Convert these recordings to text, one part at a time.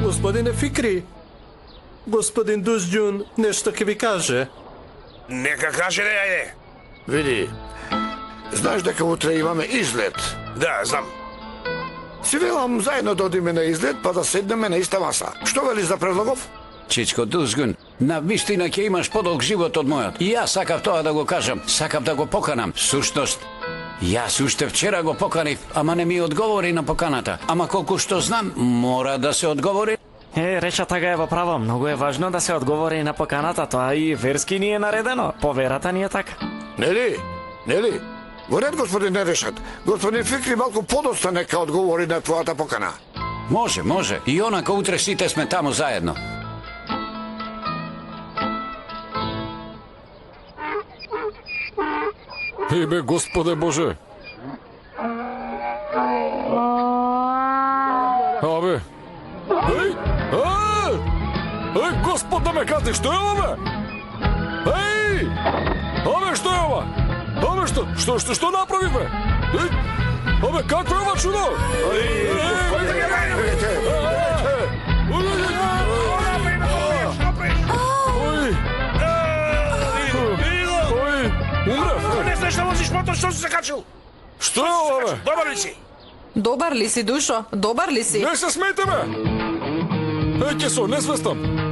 Господине Фикри, господин Дузджун нешто ќе ви каже. Нека каже, не, ајде. Види, знаеш дека утре имаме излет? Да, знам. Си велам заедно да одиме на излет, па да седнеме на иста маса. Што велиш за предлогов? Чичко Дузгун, на вистина ќе имаш подолг живот од мојот. И јас сакав тоа да го кажам, сакав да го поканам. Сушност, јас уште вчера го поканив, ама не ми одговори на поканата. Ама колку што знам, мора да се одговори. Речата га е во право. Многу е важно да се одговори на поканата. Тоа и верски ни е наредено. По верата ни е така. Нели? Нели? Во ред, господин Нерешат. Господин Фикри малку подоста нека одговори на твојата покана. Може, може. И онака утре сите сме таму заедно. Бе, Господе Боже. Абе. Еј, Господ да ме кати, што е ова, бе? Еј! Абе, што е ова? Абе, што направи, бе? Еј! Абе, какво е ова чудо? Не знаеш да возиш мотор, што си се качил? Што е ова, бе? Добар ли си? Добар ли си, Душо? Добар ли си? Не се смейте, бе! Еј, ке со, несвестам!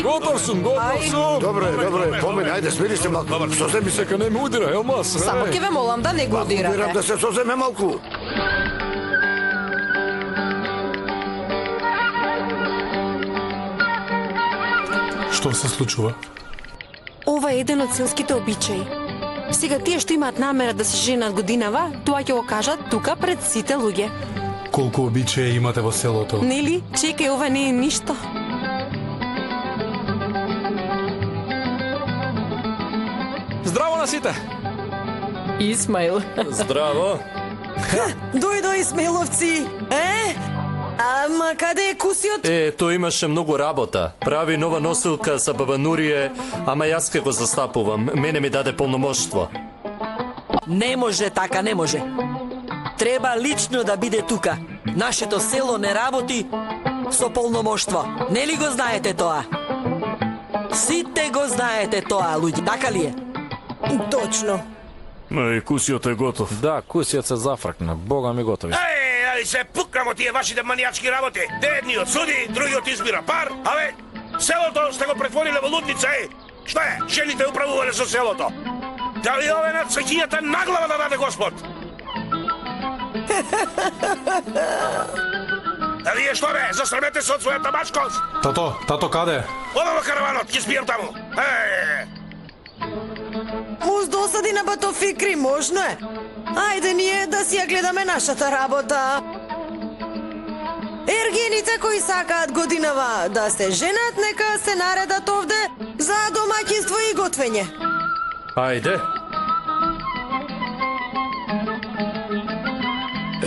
Готов сум! Добре, помени, ајде, смири се малку. Соземи се. Нека не ме удира, Елмас. Само ќе ве молам да не го удирате. Убирам да се соземе малку. Што се случува? Ова е еден од селските обичаи. Сега тие што имаат намера да се женат годинава, тоа ќе го кажат тука пред сите луѓе. Колку обичаи имате во селото? Нели? Чекај, ова не е ништо. Здраво на сите! Исмаил. Здраво. Дојдо Исмаиловци. Ама каде е кусиот? Тој имаше многу работа. Прави нова носилка за бабанурие, ама јас ќе го застапувам. Мене ми даде полномоштво. Не може така, не може. Треба лично да биде тука. Нашето село не работи со полномоштво. Нели го знаете тоа? Сите го знаете тоа, луѓе, така ли е? Точно. И кусиот е готов. Да, кусиот се зафркна. Бога ми готови. Али се пукнам од тие вашите манијачки работи. Едниот суди, другиот избира пар, абе, селото сте го претвориле во лудница, Што е? Жените управувале со селото. Дали ове на цвеќињата наглава да даде Господ? А вие што бе? Засрамете се од својата мачкост. Тато каде? Одам во караванот, ќе спијам таму. Муз досади на Бато Фикри, можно е. Ајде ние да си ја гледаме нашата работа. Ергените кои сакаат годинава да се женат, нека се наредат овде за домаќинство и готвење. Ајде.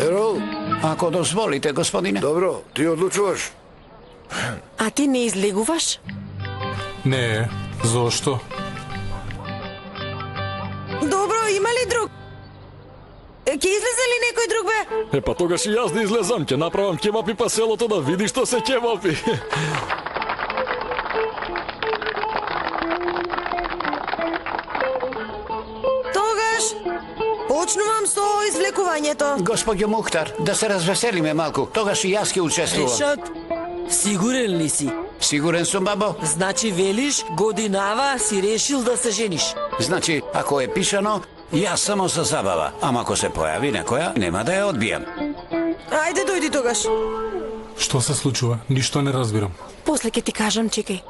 Ерол? Ако дозволите, господине. Добро, ти одлучуваш. А ти не излегуваш? Не, зошто? Добро, има ли друг? Ќе излезе ли некој друг, бе? Па тогаш и јас да излезам, ќе направам кебапи па селото да види што се кебапи. Тогаш, почнувам со извлекувањето. Господјо Мухтар, да се развеселиме малку. Тогаш и јас ќе учествувам. Решат, сигурен ли си? Сигурен сум, бабо. Значи велиш, годинава си решил да се жениш. Значи, ако е пишано, јас само за забава. Ама ако се појави некоја, нема да ја одбијам. Ајде, дојди тогаш. Што се случува? Ништо не разбирам. После ќе ти кажам, чекај.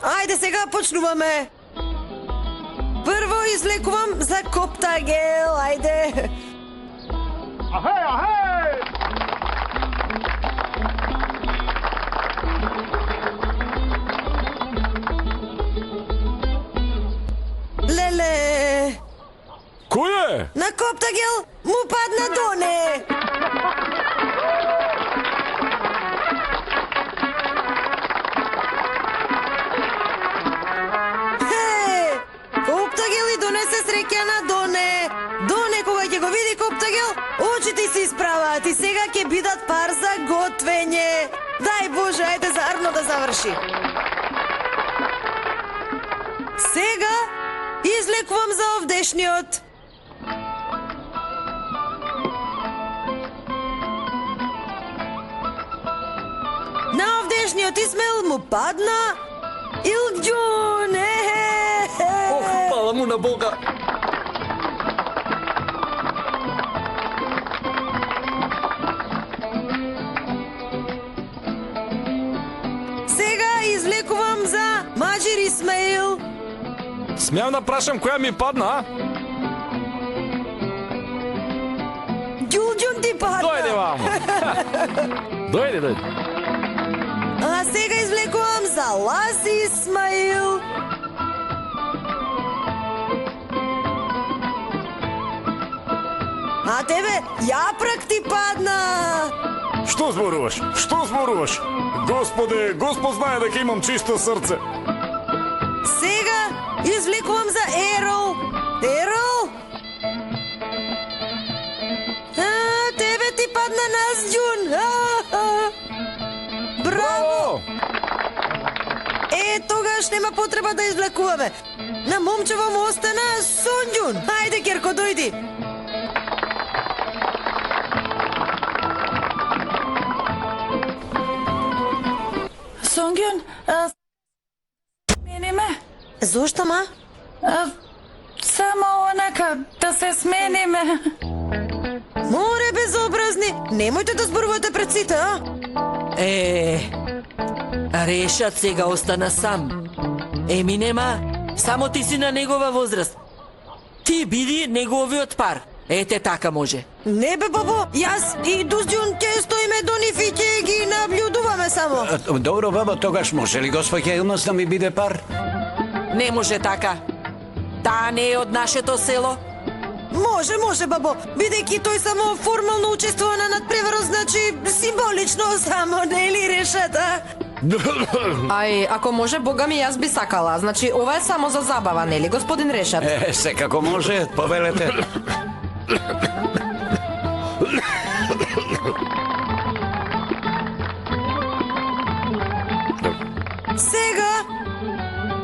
Ајде сега почнуваме. Прво извлекувам за коптагел, ајде. Леле. Кој е? На коптагел коптагел му падна доне. Коптагел и донесе среќа на Доне. Доне кога ќе го види Коптагел, очите се исправаат и сега ќе бидат пар за готвење. Дај Боже, ајде зарно да заврши. Сега излекувам за овдешниот. На овдешниот Исмел му падна Илгџун. Ох, пала му на Бога. Сега излекувам за Маџир Исмаил. Смеам да прашам која ми падна, а? Ѓулџун ти падна. Дојде вамо. Дојде. А сега извлекувам за Ласи Исмаил. А тебе Јапрак ти падна. Што зборуваш? Што зборуваш? Господе, Господ знае дека имам чисто срце. Сега извлекувам за Ерол. Ерол? Тебе ти падна Назџун. Браво! Тогаш нема потреба да извлекуваме. На момчево му остана Сонџун. Ајде, Керко, дојди. Сонѓун, смени ме. Зошто, ма? Само онака, да се смениме. Море, безобразни! Немојте да зборувате пред сите, а? Решат сега остана сам. Нема, само ти си на негова возраст. Ти биди неговиот пар. Ете така може. Не бе, бабо, јас и Дузџун ќе стоиме до нив и ќе ги наблюдуваме само. Добро, бабо, тогаш може ли госпоѓа Илнос да ми биде пар? Не може така. Таа не е од нашето село. Може, бабо, бидејќи тој само формално учествува на надпреварот, значи символично само, нели решат, а? Ај, ако може, бога ми, јас би сакала. Значи, ова е само за забава, нели, господин Решат? Секако може, повелете. Сега,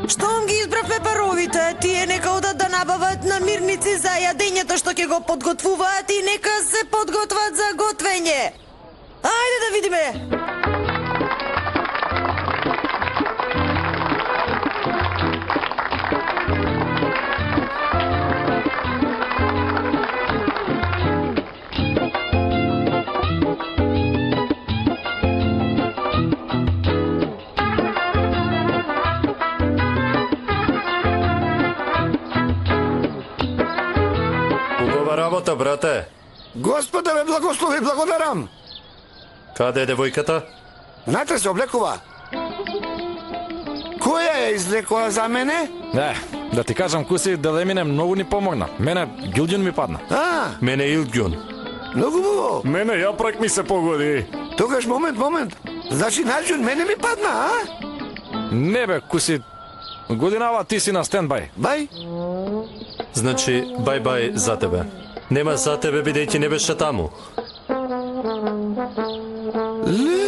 штом ги избравме паровите, тие нека одат да набават намирници за јадењето што ќе го подготвуваат и нека се подготват за готвење. Ајде да видиме. Работа, брате. Господ да ме благослови, благодарам. Каде е девојката? Внатре се облекува. Која ја излекува за мене? Да ти кажам, Куси, Делемине многу ни помогна. Мене Ѓулџун ми падна. Мене Илгџун. Многу бубаво. Мене Јапрак ми се погоди. Тогаш момент. Значи Назџун мене ми падна, а? Не бе, Куси, годинава ти си на стендбај. Бај. Значи, бај за тебе. Нема за тебе, бидејќи не беше таму. Ле.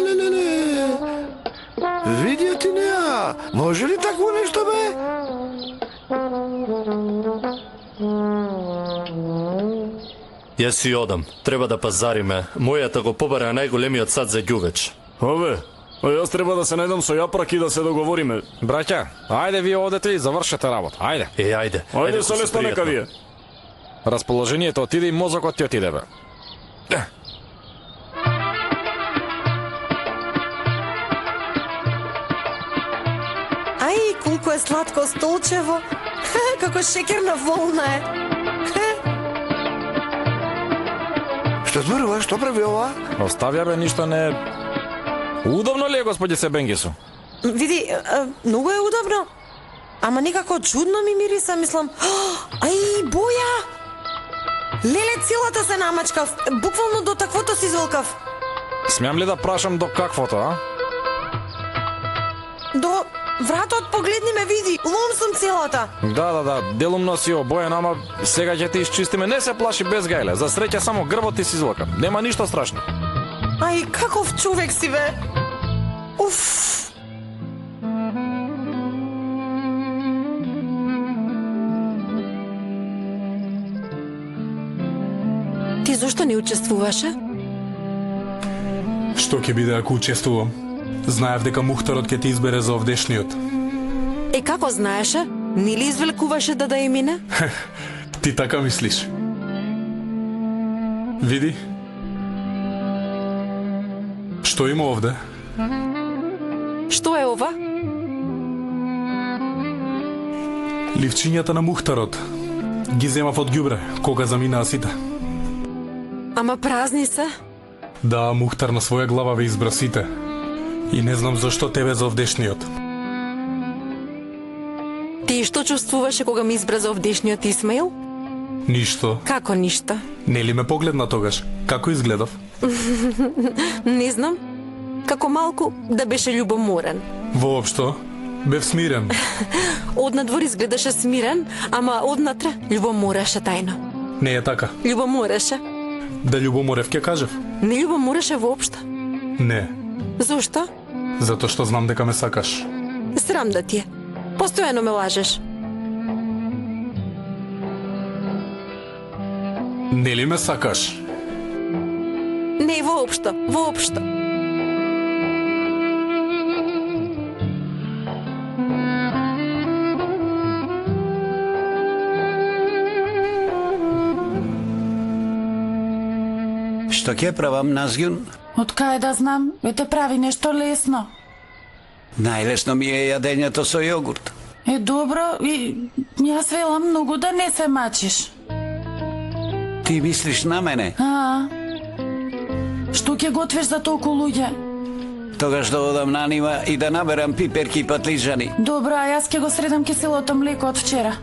Видија ти неа. Може ли такво нешто, бе? Јас си одам. Треба да пазариме. Мојата го побара најголемиот сад за ѓувеч. А јас треба да се најдам со Јапрак и да се договориме. Браќа, ајде вие одете и завршете работа. Ајде. Ајде. Ајде се лесно нека вие. Расположението отиде и мозокот ти отиде, бе. Ај, колку е сладко столчево. Како шекерна волна е. Што зборува? Што прави ова? Оставја бе, ништо не... Удобно ли е, господи Себенгису? Види, многу е удобно. Ама некако чудно ми мириса, мислам. Ај, боја! Леле, целата се намачкав. Буквално до таквото си изволкав. Смеам ли да прашам до каквото, а? До вратот, погледни ме, види. Лом сум целата. Да, делумно си обоен, ама сега ќе те изчистиме. Не се плаши без гајле. За среќа само грбот ти си извлака. Нема ништо страшно. Ај, каков човек си, бе. Уф. Ти зошто не учествуваше? Што ќе биде ако учествувам? Знаев дека Мухтарот ќе ти избере за овдешниот. Е, како знаеше? Не ли извлекуваше да ја мине? Ти така мислиш? Види? Што има овде? Што е ова? Ливчињата на Мухтарот. Ги земав од ѓубре, кога заминаа сите. Ама празни се? Да, Мухтар на своја глава ве избра сите. И не знам зашто тебе за овдешниот. Ти што чувствуваше кога ми избра за овдешниот Исмаил? Ништо. Како ништо? Нели ме погледна тогаш? Како изгледав? Не знам. Како малку да беше љубоморен. Воопшто? Бев смирен. Однадвор изгледаше смирен, ама однатре љубомореше тајно. Не е така. Љубомореше. Да љубоморев ќе кажев? Не љубомореше воопшто. Не. Зошто? Затоа што знам дека ме сакаш. Срам да ти е. Постојано ме лажеш. Нели ме сакаш? Не, воопшто, воопшто. Што ќе правам, Назгјун? Од кај да знам, те прави нешто лесно. Најлесно ми е јадењето со јогурт. Е, добро, и јас велам многу да не се мачиш. Ти мислиш на мене? Што ќе готвиш за толку луѓе? Тогаш да одам на нима и да наберам пиперки и патлижани. Добро, а јас ќе го средам киселото млеко од вчера.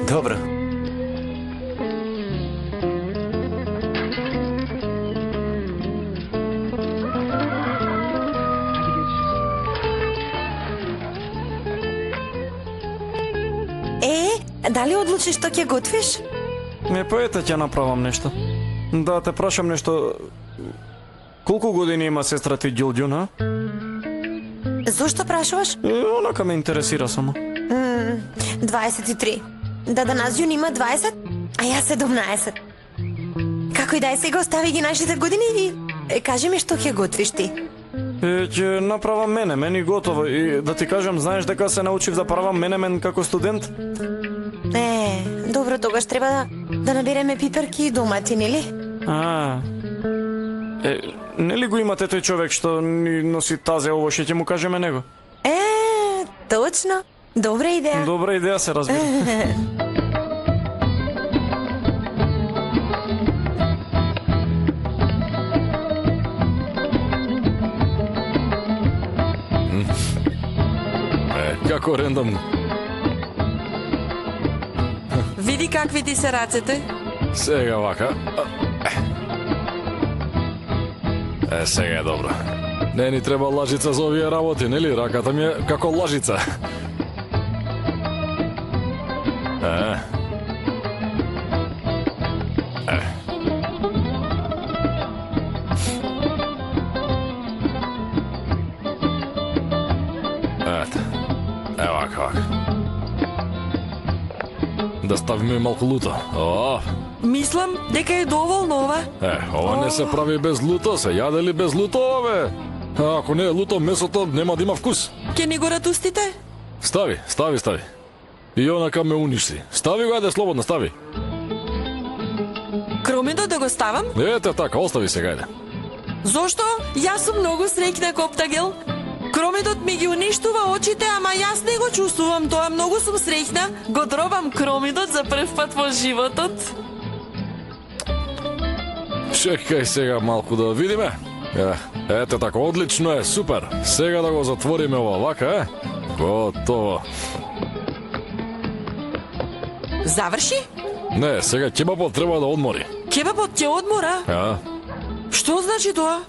Добро. Дали одлучиш што ќе готвиш? Не, поете ќе направам нешто. Да те прашам нешто. Колку години има сестра ти Ѓулѓун, а? Зошто прашуваш? Онака ме интересира само. 23. Да Назјун има 20, а јас 17. Како и да е, сега остави ги нашите години и кажи ми што ќе готвиш ти. Ќе направам менемен и готово. И да ти кажам, знаеш дека се научив да правам менемен како студент? Добро, тогаш треба да набереме пиперки и домати, нели? Нели го имате тој човек што ни носи тазе овоше, ќе му кажеме него? Точно. Добра идеја. Добра идеја, се разбира. Како рендомно. Види какви ти се рацете. Сега вака. Сега е добро. Не ни треба лажица за овие работи, нели? Раката ми е како лажица. Ето. Вака. Да ставиме малку луто. Мислам дека е доволно ова. Ова не се прави без луто, се јаде ли без луто, бе? Ако не е луто, месото нема да има вкус. Ке ни го ратустите? Стави. И онака ме уништи. Стави го, ајде, слободно, стави. Кромидот да го ставам? Ете така, остави сега, ајде. Зошто? Јас сум многу среќна, Коптагел. Кромидот ми ги уништува очите, ама јас не го чувствувам тоа, многу сум среќна. Го дробам кромидот за прв пат во животот. Чекај сега малку да видиме. Ете така, одлично е, супер. Сега да го затвориме ова, вака, Готово. Заврши? Не, сега кебапот треба да одмори. Кебапот ќе одмора? А? Што значи тоа?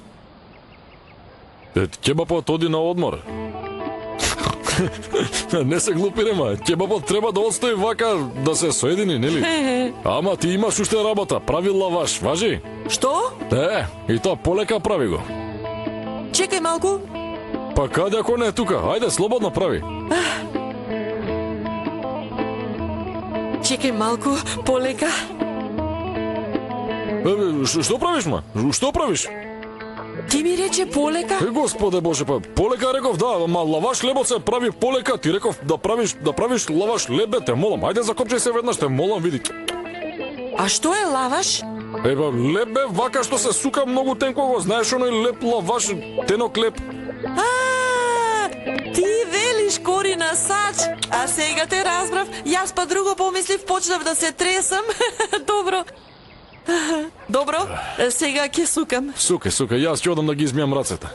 Кебапот оди на одмор. Не се глупи, нема. Кебапот треба да остави вака да се соедини, нели? Ама ти имаш уште работа, прави лаваш, важи? Што? И тоа полека прави го. Чекај малку. Па каде ако не е тука? Ајде, слободно прави. Чекај малку, полека. Што правиш, ма? Што правиш? Ти ми рече полека? Господе Боже, па полека реков да, ама лаваш хлебот се прави полека, ти реков да правиш лаваш хлеб, бе, те молам. Ајде закопчај се веднаш, те молам, види. А што е лаваш? Еба, леп бе, вака што се сука многу тенко, го знаеш оној леп лаваш, тенок леп. Ти велиш Корина Сач, а сега те разбрав, јас па друго помислив, почнав да се тресам. Добро, сега ќе сукам. Сука, јас ќе одам да ги измијам рацете.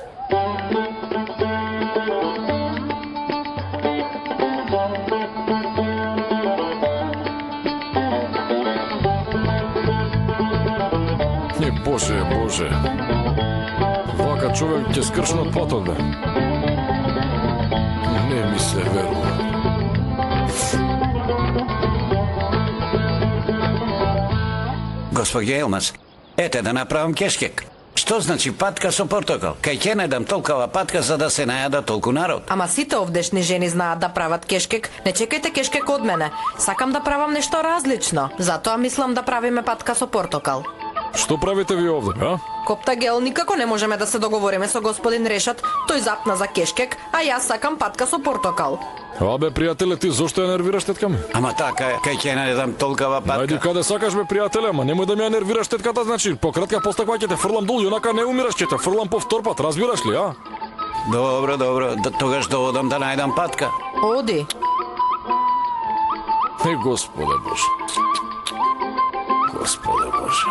Боже. Вака човек ќе скрши од патот, бе. Не ми се верува. Господи Елмас, ете да направам кешкек. Што значи патка со портокал? Кај ќе не дам толкова патка за да се најада толку народ. Ама сите овдешни жени знаат да прават кешкек. Не чекајте кешкек од мене. Сакам да правам нешто различно. Затоа мислам да правиме патка со портокал. Што правите ви овде, а? Коптагел, никако не можеме да се договориме со господин Решат. Тој запна за кешкек, а јас сакам патка со портокал. Абе, пријателе, ти зошто ја нервираш тетка ми? Ама така, кај ќе не дам толкова патка. Ајде каде сакаш, бе, пријателе, ама немој да ми ја нервираш тетката, значи, пократка постаква ќе те фрлам дол, јонака не умираш, ќе те фрлам по втор пат, разбираш ли, а? Добро, тогаш да одам да најдам патка. Оди. Господе Боже. Господе Боже.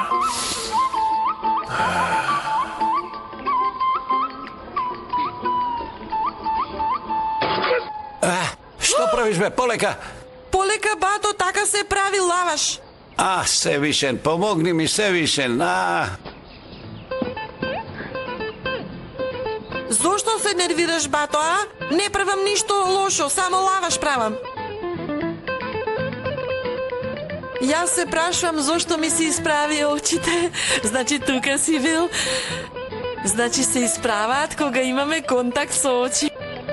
Што правиш, бе, полека? Полека, бато, така се прави лаваш. Севишен, помогни ми, Севишен, Зошто се нервираш, бато, а? Не правам ништо лошо, само лаваш правам. Јас се прашувам зошто ми се исправи очите. Значи тука си бил. Значи се исправаат кога имаме контакт со очи.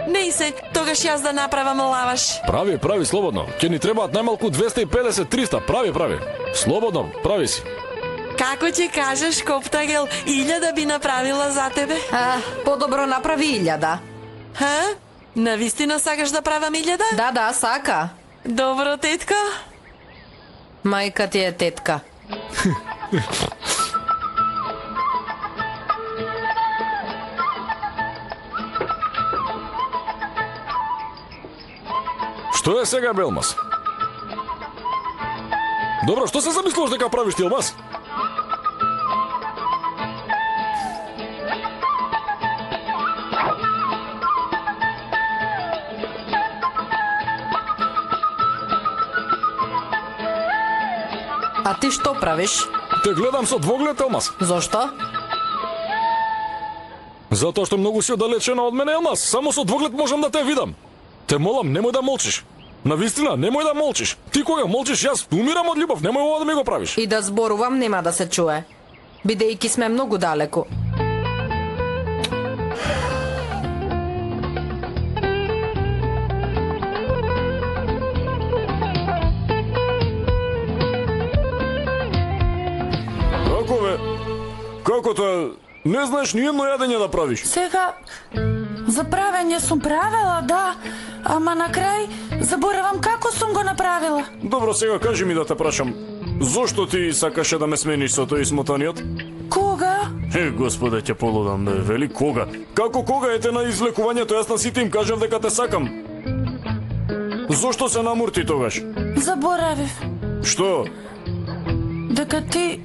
Не се, тогаш јас да направам лаваш. Прави, слободно. Ќе ни требаат најмалку 250-300, прави. Слободно, прави си. Како ќе кажеш, Коптагел, 1000 би направила за тебе? Подобро направи 1000. Навистина сакаш да правам 1000? Да, сака. Добро, тетко. Мајка ти е тетка. Што е сега, Белмас? Добро, што се замислуваш дека правиш ти, Елмас? А ти што правиш? Те гледам со двоглед, Елмас. Зошто? Затоа што многу си оддалечена од мене, Елмас. Само со двоглед можам да те видам. Те молам, немој да молчиш. Навистина, немој да молчиш. Ти кога молчиш, јас умирам од љубов. Немој ова да ми го правиш. И да зборувам нема да се чуе. Бидејќи сме многу далеку. Како бе? Како тоа? Не знаеш ни едно јадење да правиш. Сега, за правење сум правила, да, ама на крај заборавам како сум го направила. Добро, сега кажи ми да те прашам. Зошто ти сакаше да ме смениш со тој смотаниот? Кога? Господе, ќе полудам, бе, вели кога? Како кога ете на излекувањето, јас на сите им кажав дека те сакам. Зошто се намурти тогаш? Заборавив. Што? Дека ти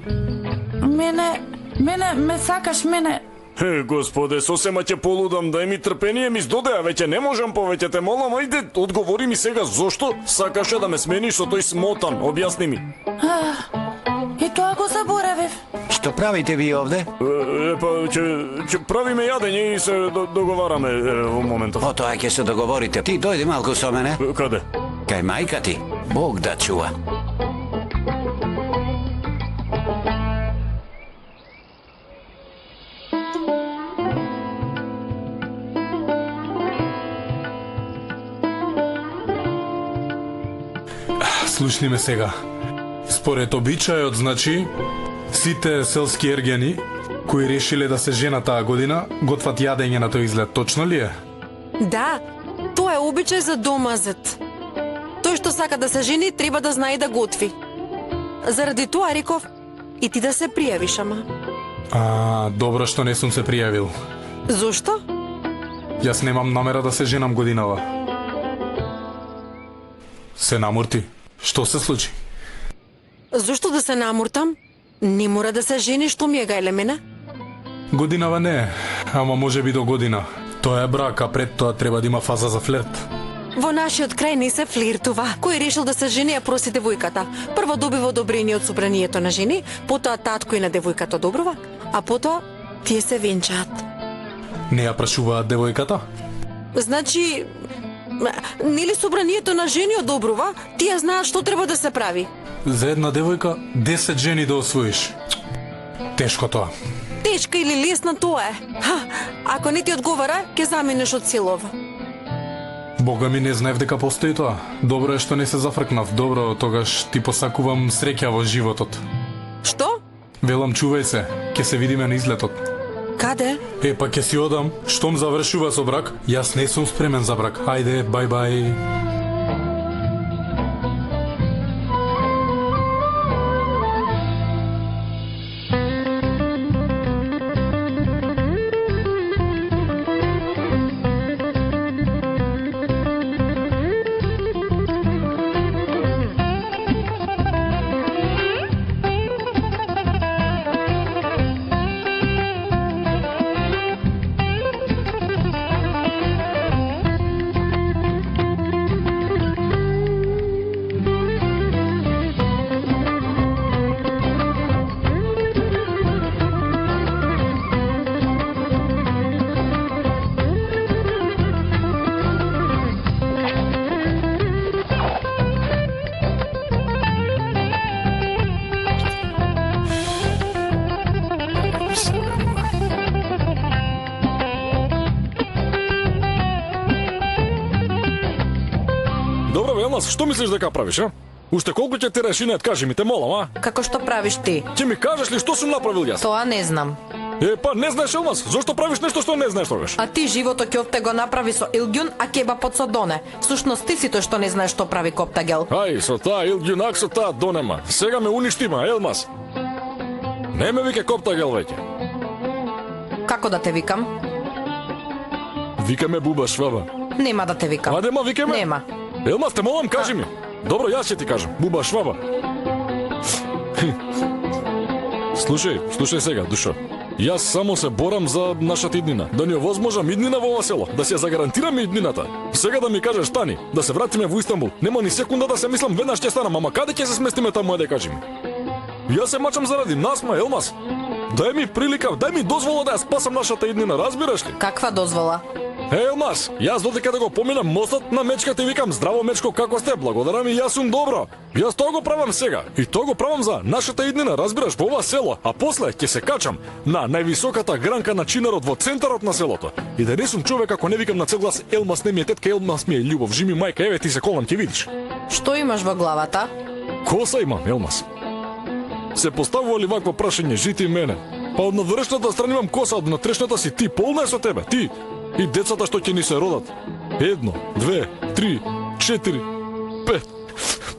ме сакаш, мене. Господе, сосема ќе полудам, дај ми трпение, ми здодеа, веќе не можам повеќе, те молам, ајде, одговори ми сега зошто сакаше да ме смениш со тој смотан, објасни ми. И тоа го заборавив. Што правите ви овде? Ќе правиме јадење и се договараме во моментов. О тоа ќе се договорите. Ти дојди малку со мене. Каде? Кај мајка ти. Бог да чува. Слушни ме сега. Според обичајот, значи, сите селски ергени кои решиле да се жена таа година, готват јадење на тој излет, точно ли е? Да, тоа е обичај за домазет. Тој што сака да се жени, треба да знае да готви. Заради тоа реков и ти да се пријавиш, ама. Добро што не сум се пријавил. Зошто? Јас немам намера да се женам годинава. Се намурти. Што се случи? Зошто да се намуртам? Не мора да се жени, што ми е гајле мене. Годинава не, ама може би до година. Тоа е брак, а пред тоа треба да има фаза за флирт. Во нашиот крај не се флиртува. Кој решил да се жени, ја проси девојката. Прво добива одобрение од собранието на жени, потоа татко и на девојката одобрува, а потоа тие се венчаат. Не ја прашуваат девојката? Значи, нели собранието на жени одобрува, тие знаат што треба да се прави. За една девојка 10 жени да освоиш. Тешко тоа. Тешка или лесна тоа е. Ако не ти одговара, ќе заминеш од силова. Бога ми, не знаев дека постои тоа. Добро е што не се зафркнав. Добро, тогаш ти посакувам среќа во животот. Што? Велам, чувај се, ќе се видиме на излетот. Каде? Па ќе си одам, штом завршува со брак, јас не сум спремен за брак. Ајде, бај. Што мислиш дека правиш, а? Уште колку ќе ти решинет, кажи ми, те молам, а? Како што правиш ти? Ќе ми кажеш ли што сум направил јас? Тоа не знам. Па не знаеш, Елмас, зошто правиш нешто што не знаеш тогаш? А ти живото Кјофте го направи со Илгјун, а кебапот со Доне. Всушност ти си тој што не знаеш што прави Коптагел. Ај, со таа Илгјунак, со таа Донема. Сега ме уништима, Елмас. Не ме вика Коптагел веќе. Како да те викам? Викаме Буба Шваба. Нема да те викам. Адема, викаме? Нема. Елмас, те молам, кажи ми. Добро, јас ќе ти кажам. Буба Шваба. Слушај сега, душо. Јас само се борам за нашата иднина. Да ни овозможам иднина во ова село. Да се ја загарантираме иднината. Сега да ми кажеш, стани, да се вратиме во Истанбул. Нема ни секунда да се мислам, веднаш ќе станам. Ама каде ќе се сместиме таму, да кажи ми? Јас се мачам заради насма, Елмас. Дај ми прилика, дај ми дозвола да ја спасам нашата иднина, разбираш ли? Каква дозвола? Елмас, јас додека да го поминам мостот на Мечката и викам: здраво, Мечко, како сте? Благодарам и јас сум добро. Јас тоа го правам сега. И тоа го правам за нашата иднина, разбираш, во ова село. А после ќе се качам на највисоката гранка на чинарот во центарот на селото. И да не сум човек ако не викам на цел глас: Елмас не ми е тетка, Елмас ми е љубов, жими мајка, еве ти се колам, ќе видиш. Што имаш во главата? Коса имам, Елмас. Се поставува ли вакво прашање, жити мене? Па од надворешната страна имам коса, од натрешната си ти, полна е со тебе, ти. И децата што ќе ни се родат. 1, 2, 3, 4, 5.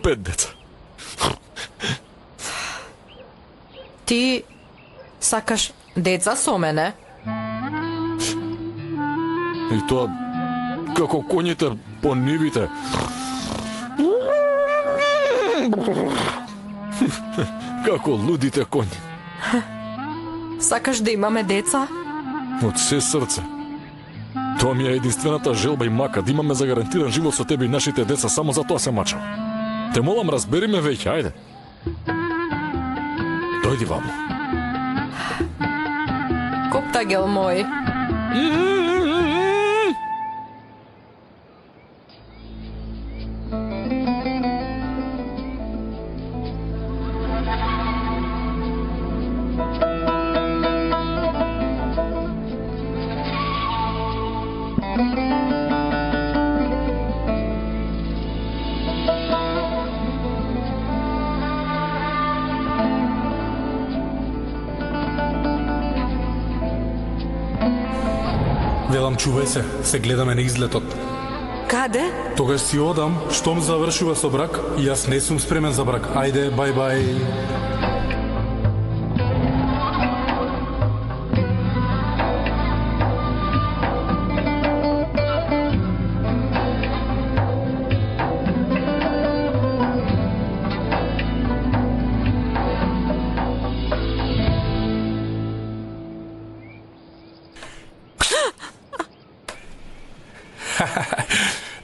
5 деца. Ти сакаш деца со мене? И тоа како коњите по нивите. Како лудите коњи. Сакаш да имаме деца? Од се срце. Тоа ми е единствената желба и мака, да имаме загарантиран живот со тебе и нашите деца, само за тоа се мачам. Те молам, разбери ме веќе, ајде. Дојди ваму. Коптагел мој. Велам, чувај се гледаме на излетот. Каде? Тогаш си одам, штом завршува со брак, јас не сум спремен за брак. Ајде, бај.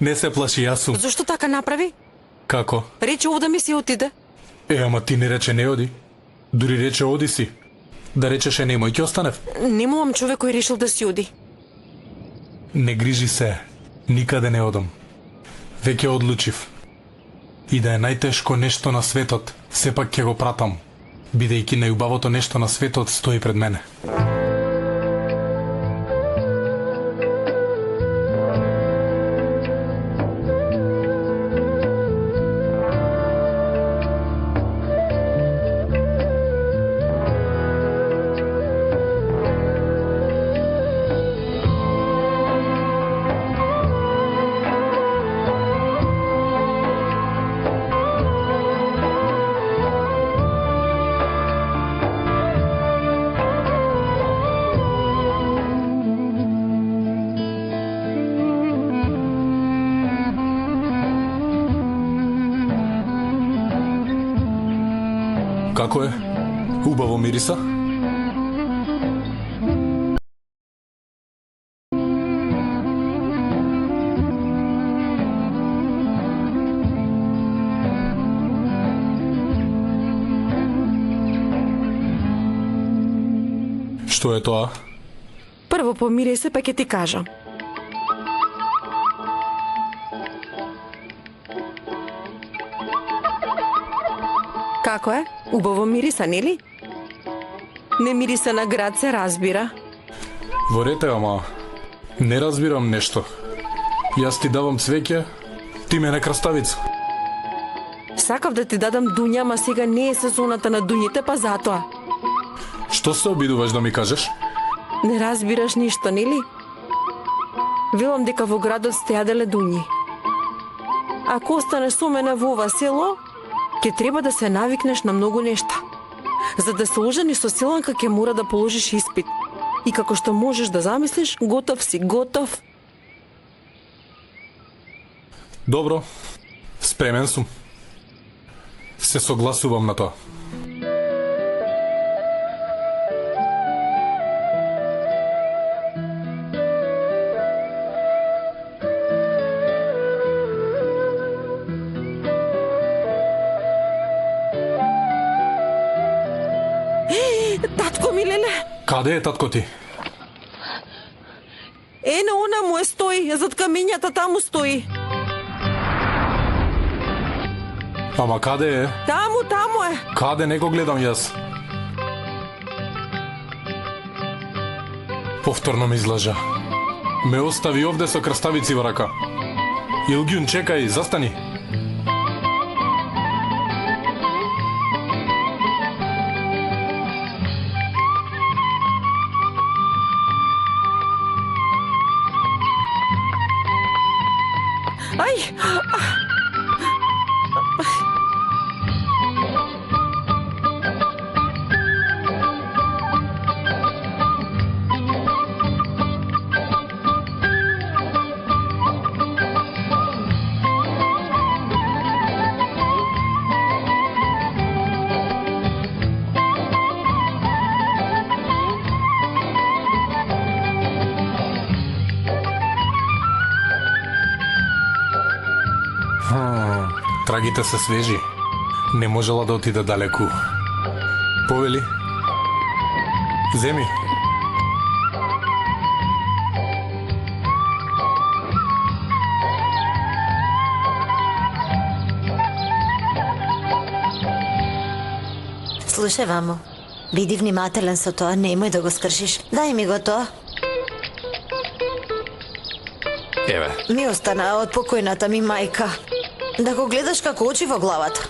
Не се плаши, јас сум. Зошто така направи? Како? Рече овде ми си отиде. Ама ти не рече не оди. Дури рече оди си. Да речеше немој, ќе останев. Немам човек кој решил да си оди. Не грижи се. Никаде не одам. Веќе одлучив. И да е најтешко нешто на светот, сепак ќе го пратам. Бидејќи најубавото нешто на светот стои пред мене. Како е? Убаво мириса? Што е тоа? Прво помири се, па ќе ти кажам. Како е? Убаво мириса, нели? Не мириса на град, се разбира. Во рете, ама не разбирам нешто. Јас ти давам цвеќе, ти мене краставица. Сакав да ти дадам дуња, ама сега не е сезоната на дуњите, па затоа. Што се обидуваш да ми кажеш? Не разбираш ништо, нели? Велам дека во градот сте јаделе дуњи. Ако останеш со мене во ова село, ќе треба да се навикнеш на многу нешта. За да се ожениш со селанка ќе мора да положиш испит. И како што можеш да замислиш, готов си, готов. Добро, спремен сум. Се согласувам на тоа. Татко ми, леле! Каде е татко ти? Ене, она му е стои, зад камињата таму стои. Ама каде е? Таму е. Каде не го гледам јас? Повторно ме излажа. Ме остави овде со крставици во рака. Илгјун, чекај, застани. Ај! Трагите се свежи. Не можела да отиде далеку. Повели? Земи. Слушај, мамо. Биди внимателен со тоа, немој да го скршиш. Дај ми го тоа. Еве. Ми остана од покојната ми мајка. Да го гледаш како очи во главата.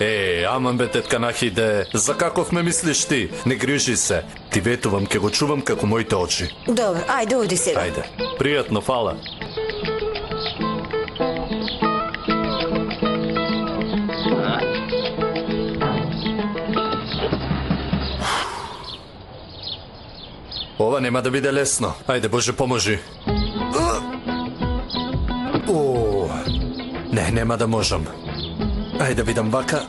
Аман бе, тетка Нахиде, за каков ме мислиш ти? Не грижи се. Ти ветувам, ке го чувам како моите очи. Добро, ајде, оди сега. Ајде. Пријатно, фала. Ова нема да биде лесно. Ајде, Боже, поможи. Не, нема да можам. Ајде видам вака.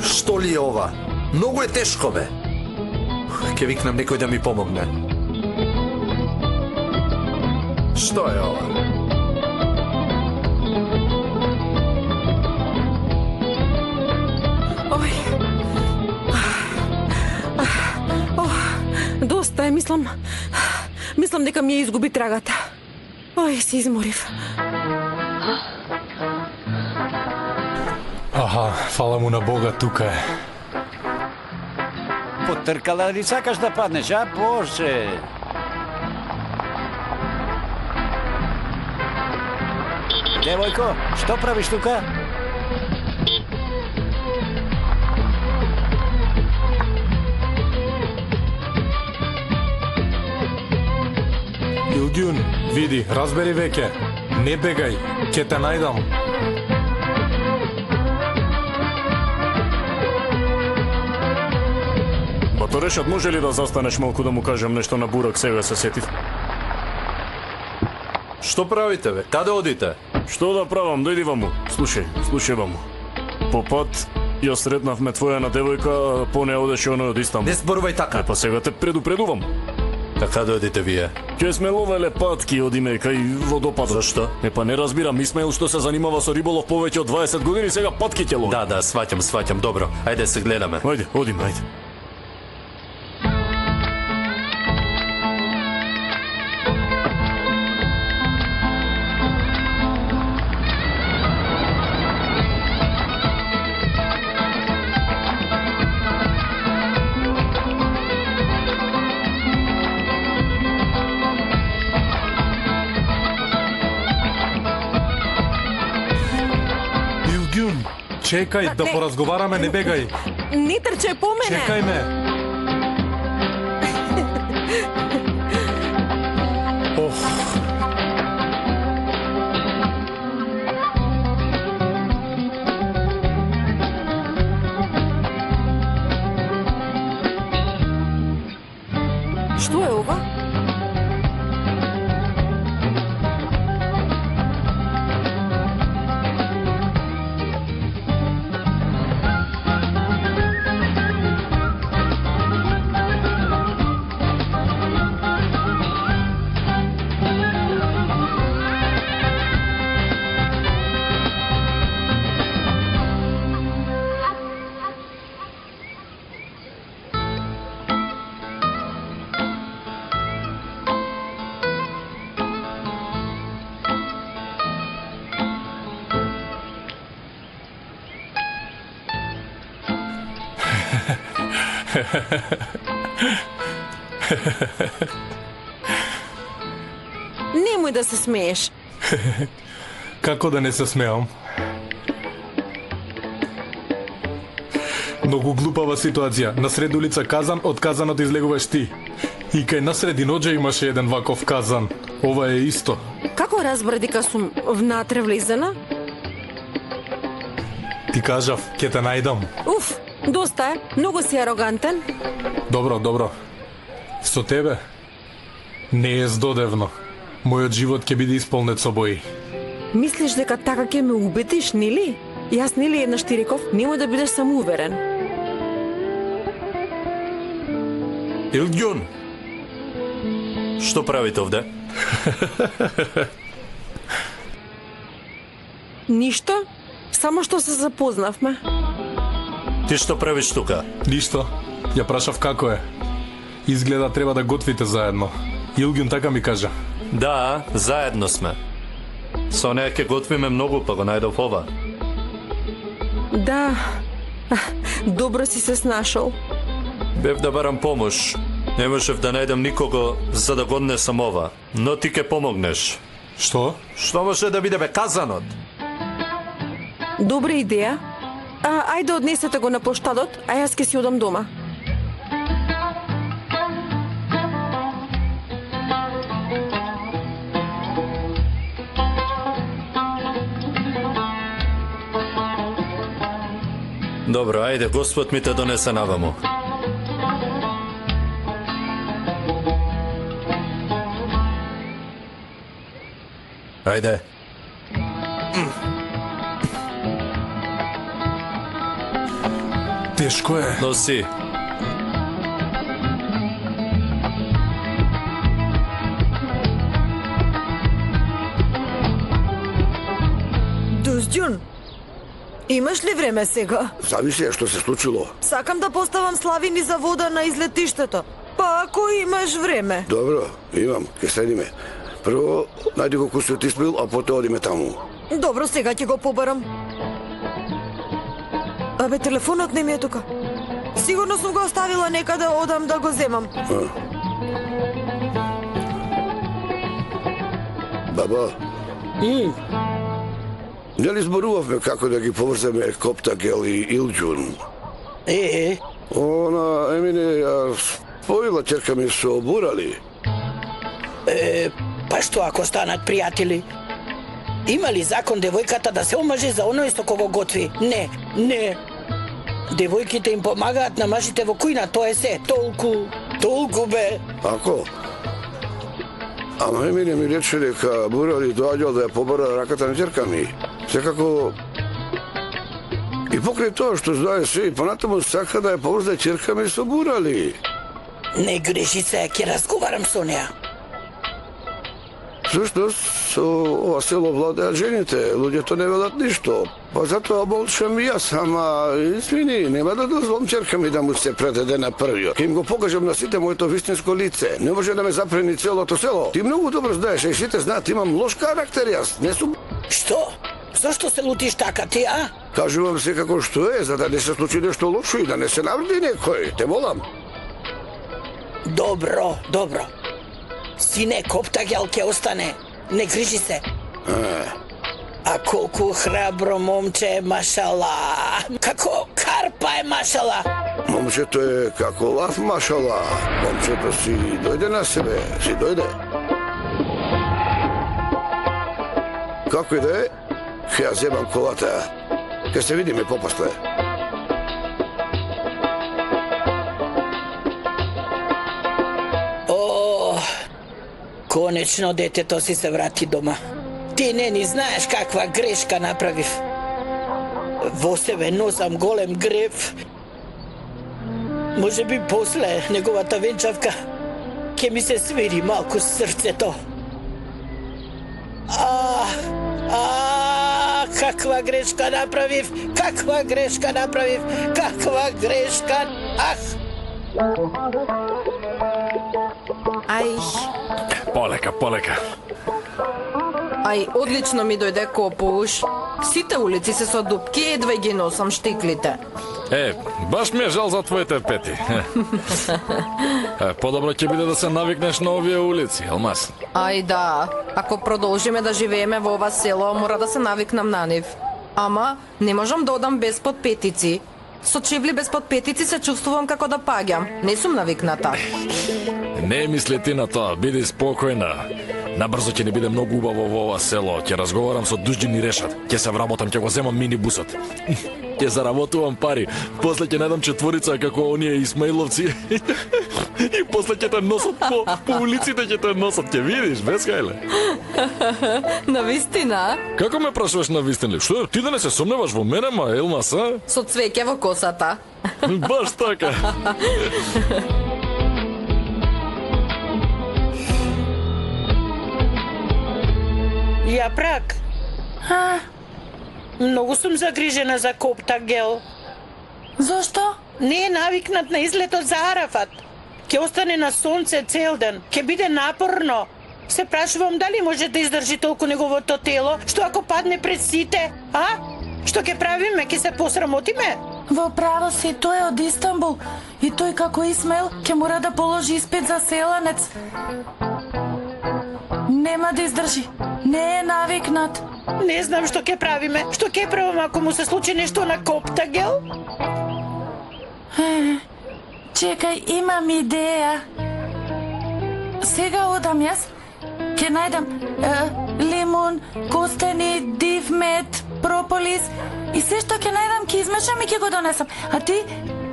Што ли е ова? Многу е тешко, бе. Ке викнам некој да ми помогне. Што е ова? Доста е, мислам дека ми ја изгуби трагата. Се изморив. Аха, фала му на Бога, тука е. Потркала ли сакаш да паднеш, а? Боже! Девојко, што правиш тука? Илгјун, види, разбери веќе. Не бегај, ќе те најдам. Баторешот, може ли да застанеш малку да му кажам нешто на Бурак, сега се сетив? Што правите, бе? Каде одите? Што да правам, дојди ваму. Слушај ваму. По пат ја сретнавме твојана девојка, а по неа одеше оној од Истанбул. Не зборувај така. Па сега те предупредувам. Така дојдете вие. Ќе сме ловеле патки, одиме кај водопадот. Зашто? Не разбирам, Исмаил што се занимава со риболов повеќе од 20 години, сега патки ќе лови. Да, сваќам, добро. Ајде се гледаме. Ајде, одиме, ајде. Чекај, да поразговараме, не бегај. Не трчај по мене. Чекај ме. Што е ова? Немој да се смееш. Како да не се смеам? Многу глупава ситуација. На сред улица Казан, од Казанот излегуваш ти. И кај насреди ноќа имаше еден ваков казан. Ова е исто. Како разбра дека сум внатре влезена? Ти кажав, ќе те најдам. Уф, доста е. Многу си арогантен. Добро, добро. Со тебе не е здодевно. Мојот живот ќе биде исполнет со бои. Мислиш дека така ќе ме убедиш, нели? Јас нели еднаш ти реков, немој да бидеш самоуверен. Илгјун, што правите овде? Ништо, само што се запознавме. Ти што правиш тука? Ништо. Ја прашав како е. Изгледа треба да готвите заедно. Илгјун така ми кажа. Да, заедно сме. Со неја ќе готвиме многу, па го најдов ова. Да, добро си се снашол. Бев да барам помош. Не можев да најдам никого за да го однесам ова. Но ти ќе помогнеш. Што? Што може да биде бе казанот? Добра идеја. Ајде однесете го на поштадот, а јас ќе си одам дома. Добро, ајде, Господ ми те донесе наваму. Ајде. Тешко е. Носи. Дуздјун, имаш ли време сега? Зависи што се случило. Сакам да поставам славини за вода на излетиштето. Па ако имаш време. Добро, имам, ќе следиме. Прво, најди го кусиот Исмаил, а потоа одиме таму. Добро, сега ќе го побарам. Абе, телефонот не ми е тука. Сигурно сум го оставила некаде, одам да го земам. Баба. Нели зборувавме како да ги поврземе Коптагел и Илгјун? Она, Емине, ја споила ќерка ми со Бурали. Па што ако станат пријатели? Има ли закон девојката да се омаже за оној што кого готви? Не, не. Девојките им помагаат на мажите во кујна, тоа е се. Толку бе. Ако? Ама Емине ми рече дека Бурали доаѓал да ја побара раката на ќерка ми. Секако... И покрај тоа што знае се, и понатаму сака да ја поврзе ќерка ми со Бурали. Не грижи се, ќе разговарам со неа. Всушност, со ова село владеат жените, луѓето не велат ништо. Па затоа молчам и јас, ама извини, нема да дозволам ќерка ми да му се предаде на првиот. Ке им го покажам на сите моето вистинско лице. Не може да ме запрени целото село. Ти многу добро знаеш, и сите знаат, имам лош карактер јас. Не сум... Што? Зошто се лутиш така ти, а? Кажувам се како што е, за да не се случи нешто лошо и да не се навреди некој. Те молам. Добро, добро. Сине, Коптагел ќе остане. Не грижи се. А колку храбро момче е, машала. Како карпа е, машала. Момчето е како лав, машала. Момчето си дојде на себе, си дојде. Како и да е, ќе ја земам колата. Ќе се видиме попосле. Конечно детето си се врати дома. Ти не ни знаеш каква грешка направив. Во себе носам голем грев. Може би после неговата венчавка ќе ми се свири малку срцето. Каква грешка направив? Каква грешка направив? Каква грешка? Ај, Полека. ај, одлично ми дојде копуш. Сите улици се со дупки, едва ги носам штиклите. Баш ми е жал за твоите пети. Подобро ќе биде да се навикнеш на овие улици, Алмаз. Ај да, ако продолжиме да живееме во ова село, мора да се навикнам на нив. Ама, не можам да одам без подпетици. Со чевли без подпетици се чувствувам како да паѓам. Не сум навикната. Не мисли ти на тоа, биди спокојна. Набрзо ќе не биде многу убаво во ова село. Ќе разговарам со дуждини решат. Ќе се вработам, ќе го земам минибусот. Ќе заработувам пари. После ќе најдам четворица како оние Исмаиловци. И после ќе те носат по улиците, ќе те носат. Ќе видиш, без хајле. Навистина? Како ме прашуваш на вистина? Што ти да не се сомневаш во мене, ма Елмас, а? Со цвеќе во косата. Баш така. Ја прак. Многу сум загрижена за Коптагел. Зошто? Не е навикнат на излетот за Арафат. Ќе остане на сонце цел ден. Ќе биде напорно. Се прашувам дали може да издржи толку неговото тело, што ако падне пред сите, а? Што ќе правиме? Ќе се посрамотиме? Во право си, тој е од Истанбул и тој како Исмаил ќе мора да положи испит за селанец. Нема да издржи. Не е навикнат. Не знам што ќе правиме. Што ќе правам ако му се случи нешто на Коптагел? Чекај, имам идеја. Сега одам јас, ќе најдам лимун, костени, див мед, прополис и се што ќе најдам ќе измешам и ќе го донесам. А ти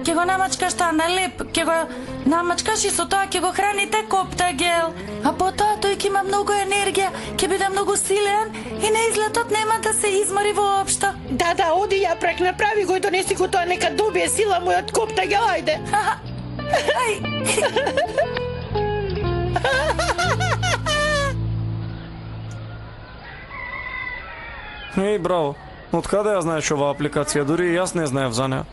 ќе го намачкаш таа на леп, ќе го намачкаш и со тоа ќе го храните Коптагел. А потоа тој ќе има многу енергија, ќе биде многу силен и на излетот нема да се измори воопшто. Да, оди ја прак, направи го и донеси го тоа, нека добие сила мојот Коптагел, ајде. Еј, браво. Од каде ја знаеш оваа апликација? Дури и јас не знаев за неа.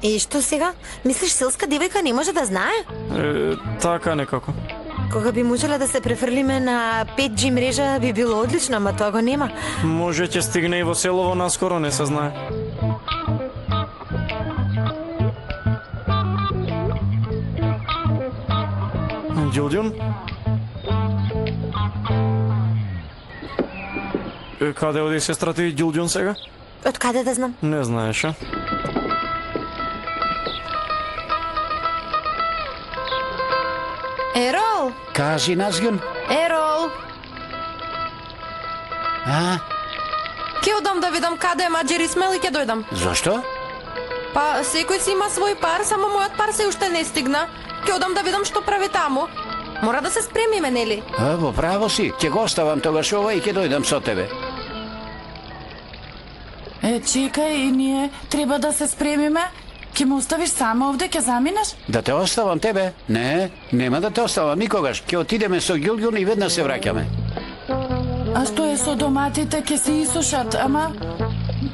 И што сега? Мислиш селска девојка не може да знае? Така некако. Кога би можеле да се префрлиме на 5G мрежа би било одлично, ама тоа го нема. Може ќе стигне и во селово наскоро, не се знае. Ѓилѓун? Каде оди сестра ти Ѓилѓун сега? Од каде да знам? Не знаеш, а? Ерол! Кажи, Назгун. Ерол! А? Ке одам да видам каде е Маџер Исмаил и ке дојдам. Зошто? Па, секој си има свој пар, само мојот пар се уште не стигна. Ке одам да видам што прави таму. Мора да се спремиме, нели? Во право си. Ќе го оставам тогаш ова и ќе дојдам со тебе. Чекај, и ние треба да се спремиме. Ќе ме оставиш сама овде, ќе заминеш? Да те оставам тебе? Не, нема да те оставам никогаш. Ќе отидеме со Ѓилѓун и веднаш се враќаме. А што е со доматите, ќе се исушат, ама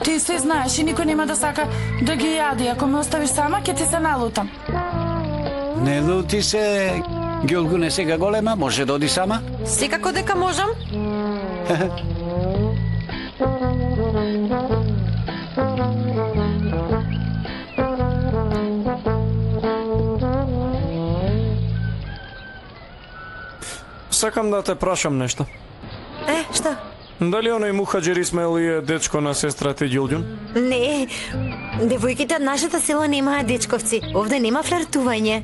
ти се знаеш и никој нема да сака да ги јади. Ако ме оставиш сама, ќе ти се налутам. Не лути се. Ѓилѓун е сега голема, може да оди сама? Секако дека можам. Сакам да те прашам нешто. Што? Дали оној Мухаџир Исмаил е дечко на сестра ти Ѓилѓун? Не, девојките од нашето село немаат дечковци. Овде нема флиртување.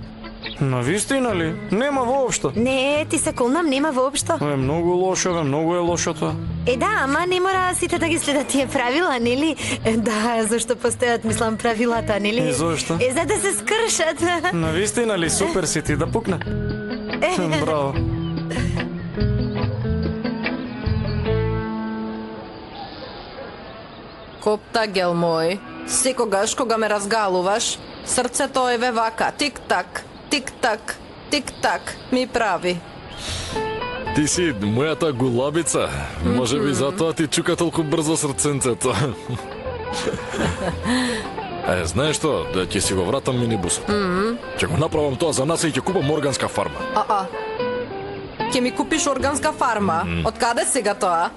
На вистина ли? Нема воопшто. Не, ти се колнам, нема воопшто. Многу лошо, многу е лошо тоа. Да, ама не мора сите да ги следат тие правила, нели? Да, зашто постојат, мислам, правилата, нели? И зошто? За да се скршат. На вистина ли? Супер си ти, да пукне. Браво. Коптагел мој, секогаш кога ме разгалуваш, срцето еве вака, тик-так, тик-так, тик-так, ми прави. Ти си мојата гулабица. Може би затоа ти чука толку брзо срценцето. Знаеш што? Да ќе си го вратам минибусот. Ќе го направам тоа за нас и ќе купам органска фарма. Ќе ми купиш органска фарма? Од каде сега тоа?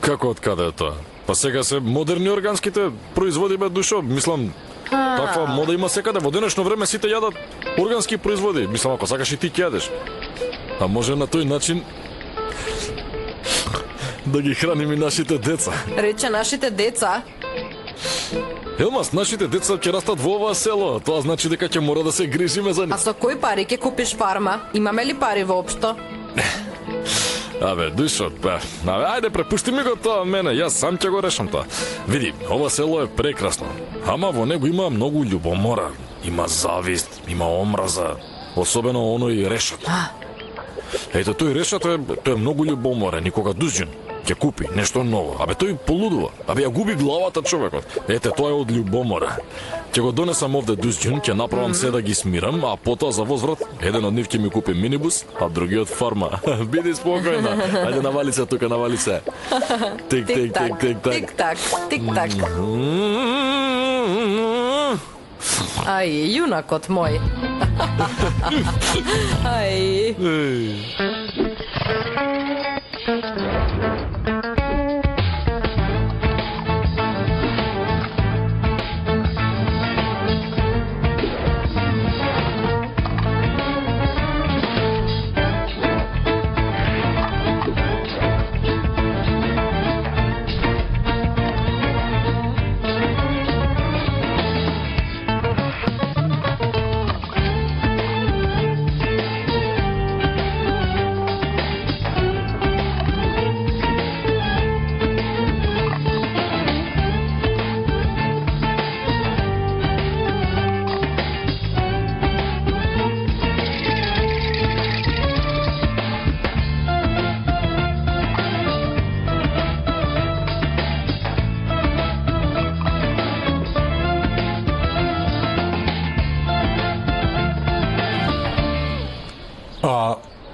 Како од каде е тоа? Па сега се модерни органските производи, бе, душо. Мислам, таква мода има секаде. Во денешно време сите јадат органски производи. Мислам, ако сакаш и ти ќе јадеш. А може на тој начин да ги храним и нашите деца. Рече нашите деца? Елмас, нашите деца ќе растат во ова село. Тоа значи дека ќе мора да се грижиме за нив. А со кои пари ќе купиш фарма? Имаме ли пари воопшто? Абе, Душо, ајде препусти ми го тоа мене, јас сам ќе го решам тоа. Види, ова село е прекрасно, ама во него има многу љубомора, има завист, има омраза, особено оној решат. Ето тој решат тој е многу љубоморен и кога Дузџун ќе купи нешто ново, абе тој полудува, абе ја губи главата човекот. Ете тоа е од љубомора. Ќе го донесам овде Дузџун, ќе направам се да ги смирам, а потоа за возврат еден од нив ќе ми купи минибус, а другиот фарма. Биди спокојна. Ајде навали се тука, навали се. Тик тик тик тик так. Тик так, тик так. Ај, јунакот мој. Ај.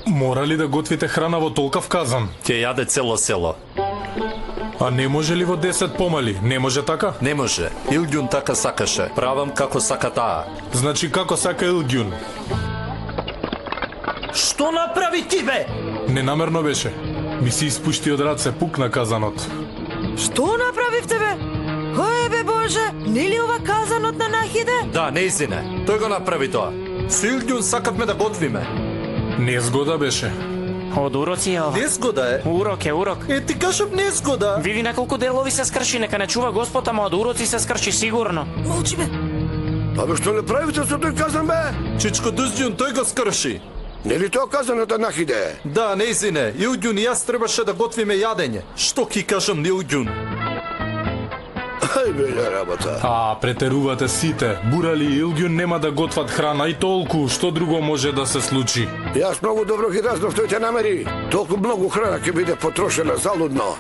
Мора ли да готвите храна во толкав казан? Ќе јаде цело село. А не може ли во 10 помали? Не може така? Не може. Илѓун така сакаше. Правам како сака таа. Значи како сака Илѓун? Што направи ти бе? Ненамерно беше. Ми се испушти од раце, пукна казанот. Што направивте бе? Ој бе Боже, нели ова казанот на Нахиде? Да, неизине. Тој го направи тоа. Со Илѓун сакавме да готвиме. Незгода беше. Од уроци е ова. Незгода е. Урок е урок. Ти кажам незгода. Види на колку делови се скрши, нека не чува Господ, ама од уроци се скрши сигурно. Молчи бе. Абе што не правите со тој казан бе? Чичко Дузџун, тој го скрши. Нели тоа казанот на Нахиде? Да, неизине. Илѓун и јас требаше да готвиме јадење. Што ки кажам Илѓун? Ај бе, работа. А, претерувате сите. Бурали и Илѓун нема да готват храна и толку, што друго може да се случи? Јас многу добро ги разнав тој те намери. Толку многу храна ќе биде потрошена залудно.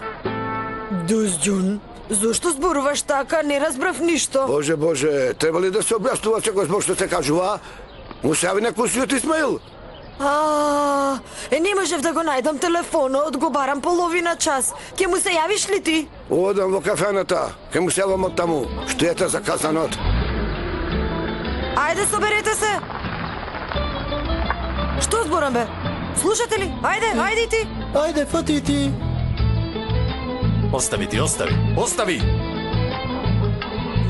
Дузџун, зошто зборуваш така? Не разбрав ништо. Боже, Боже, треба ли да се објаснува секој збор што се кажува? Му се јави некој сиот Исмаил? Не можев да го најдам телефонот, го барам половина час. Ке му се јавиш ли ти? Одам во кафената, ке му се јавам од таму. Што е за казанот? Ајде, соберете се. Што зборам бе? Слушате ли? Ајде и ти. Ајде, фати ти. Остави ти, остави. Остави!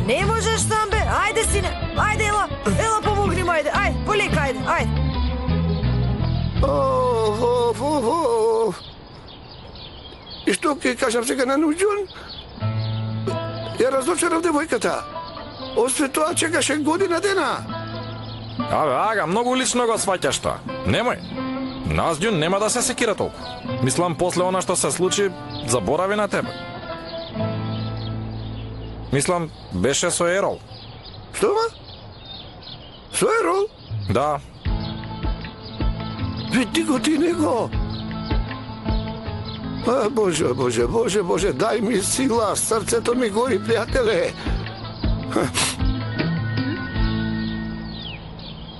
Не можеш сам бе. Ајде, сине. Ајде, ела помогни му, ајде, полека, ајде. И што ќе кажам сега на Нуџун? Ја разочарав девојката. Осве тоа чекаше година дена. Абе, ага, многу лично го сваќаш тоа. Немој. Назѓун нема да се секира толку. Мислам, после она што се случи, заборави на тебе. Мислам, беше со Ерол. Што? Со Ерол? Да. Види го ти него. Боже, Боже, Боже, Боже, дај ми сила, срцето ми гори, пријателе.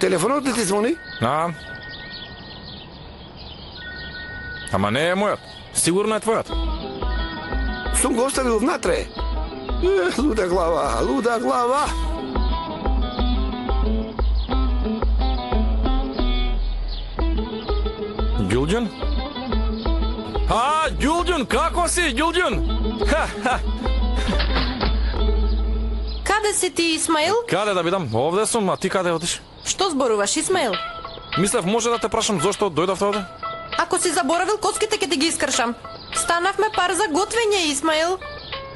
Телефонот ли ти звони? Ама не е мојот. Сигурно е твојот. Сум го оставил внатре. Луда глава, луда глава. Ѓулѓун? Ѓулѓун, како си, Ѓулѓун? Каде си ти, Исмаил? Каде да бидам? Овде сум, а ти каде одиш? Што зборуваш, Исмаил? Мислев, може да те прашам зошто дојдовте овде? Ако си заборавил, коцките ќе ти ги искршам. Станавме пар за готвење, Исмаил.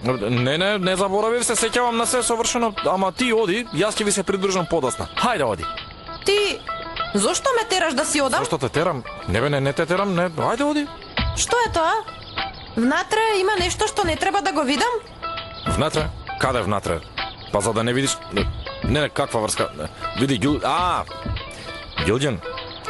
Не заборавив се, сеќавам на се совршено, ама ти оди, јас ќе ви се придружам подоцна. Хајде, оди. Ти Зошто ме тераш да си одам? Зошто те терам? Не бе, не те терам, не. Ајде оди. Што е тоа? Внатре има нешто што не треба да го видам? Внатре? Каде внатре? Па за да не видиш... Не, каква врска? Види, Ѓулџан,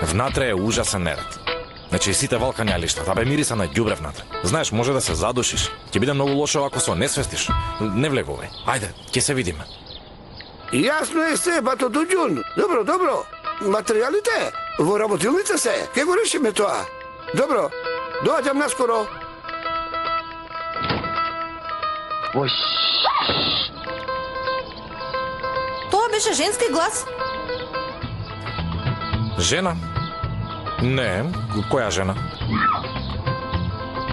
внатре е ужасен неред. Значи, сите валкањалишта, табе мириса на ѓубре внатре. Знаеш, може да се задушиш. Ќе биде многу лошо ако се несвестиш. Не влегувај. Ајде, ќе се видиме. Јасно е се, бато Дуѓун. Добро. Материјалите во работилница се. Ке го решиме тоа. Добро. Доаѓам наскоро. Тоа беше женски глас? Жена? Не, која жена?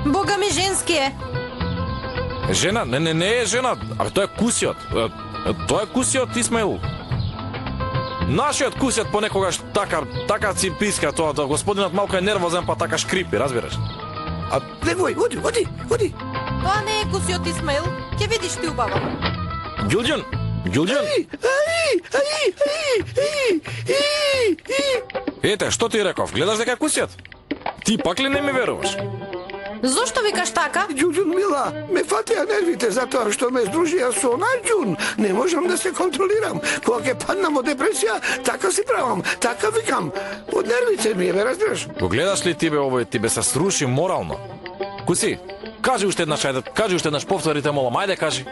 Бога ми, женски е. Жена? Не е жена. Абе, тоа е кусиот. Тоа е кусиот Исмаил. Нашиот кусиот понекогаш така си писка тоа, да господинот малку е нервозен, па така шкрипи, разбираш? Легој, оди. Тоа не е кусиот Исмаил. Ќе видиш ти убаво. Ѓулџан! Ете, што ти реков? Гледаш дека е кусиот? Ти пак ли не ми веруваш? Зошто викаш така? Ѓулџун, мила, ме фатија нервите затоа што ме здружија со Најџун. Не можам да се контролирам. Кога ќе паднам од депресија, така си правам, така викам. Од нервите ми е, ме разбираш? Го гледаш ли тебе овој, тебе се сруши морално? Куси, кажи уште еднаш, кажи уште еднаш, повторите молам, ајде кажи.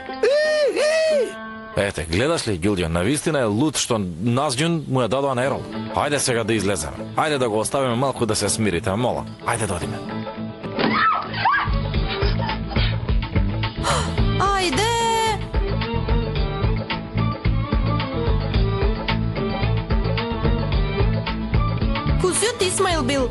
Ете, гледаш ли, Ѓулџан, навистина е луд што Назџун му ја дадоа на Ерол. Ајде сега да излеземе. Ајде да го оставиме малку да се смирите, молам. Ајде да одиме. Ајде! Кусиот Исмаил бил.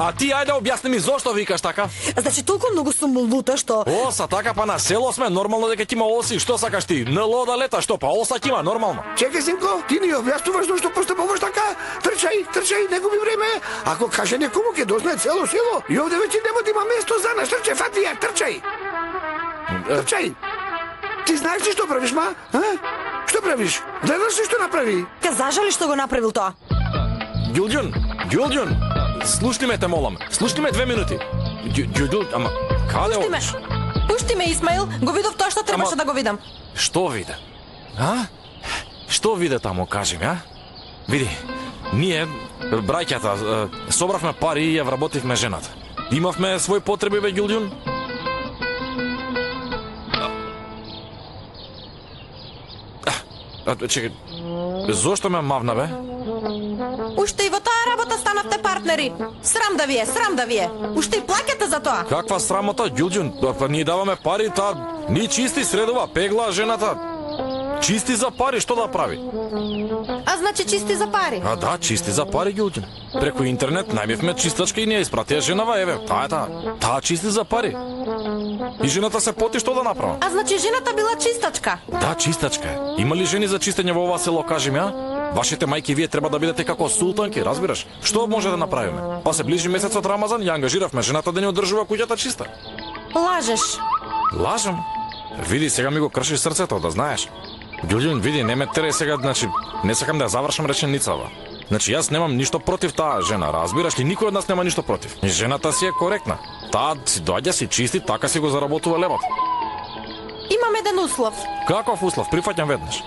А ти ајде објасни ми зошто викаш така? Значи толку многу сум лута што... Оса, така па на село сме, нормално дека ќе има оси, што сакаш ти? НЛО да лета, што па оса ќе има, нормално. Чекај, синко, ти ни објаснуваш зошто постапуваш така? Трчај, не губи време. Ако каже некому ќе дознае цело село и овде веќе нема да има место за нас. Трчај, фатија, трчај. Ти знаеш ли што правиш, ма? Што правиш? Гледаш ли што направи? Ке зажали што го направил тоа? Ѓулџан, слушни ме те молам. Слушни ме 2 минути. Ама каде одиш? Пушти ме, Исмаил. Го видов тоа што требаше да го видам. Што виде? Што виде таму, кажи ми, Види, ние, браќата, собравме пари и ја вработивме жената. Имавме своји потреби, бе, Ѓулџан. Чекай, зошто ме мавна, бе? Уште и во таа работа станавте партнери. Срам да ви е. Уште и плаќате за тоа. Каква срамота, Ѓулџан? Па ние даваме пари, ни чисти средова, пегла жената. Чисти за пари, што да прави? А значи чисти за пари? Да, чисти за пари, Ѓулџан. Преку интернет најбивме чистачка и ни ја испратија женава, еве, таа чисти за пари. И жената се поти што да направи. А значи жената била чистачка? Да, чистачка е. Има ли жени за чистење во ова село, кажи ми, Вашите мајки вие треба да бидете како султанки, разбираш? Што може да направиме? Па се ближи месецот Рамазан, ја ангажиравме жената да ни одржува куќата чиста. Лажеш. Лажам? Види, сега ми го кршиш срцето, да знаеш. Ѓулџан, види, не ме тере сега, значи, не сакам да ја завршам реченицава. Значи, јас немам ништо против таа жена, разбираш ли? Никој од нас нема ништо против. И жената си е коректна. Таа си доаѓа, си чисти, така си го заработува левот. Имам еден услов. Каков услов? Прифаќам веднаш.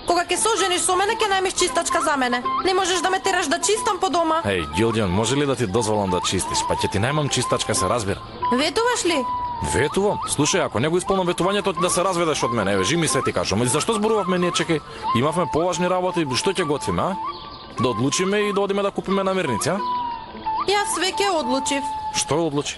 Кога ќе се ожениш со мене, ќе најмеш чистачка за мене. Не можеш да ме тераш да чистам по дома. Еј, Ѓулџан, може ли да ти дозволам да чистиш? Па ќе ти најмам чистачка, се разбира. Ветуваш ли? Ветувам. Слушај, ако не го исполнам ветувањето, да се разведеш од мене. Еве, жи се ти кажам. И зашто зборувавме ние, чекај? Имавме поважни работи, што ќе готвиме, Да одлучиме и да одиме да купиме намирници, Јас веќе одлучив. Што одлучи?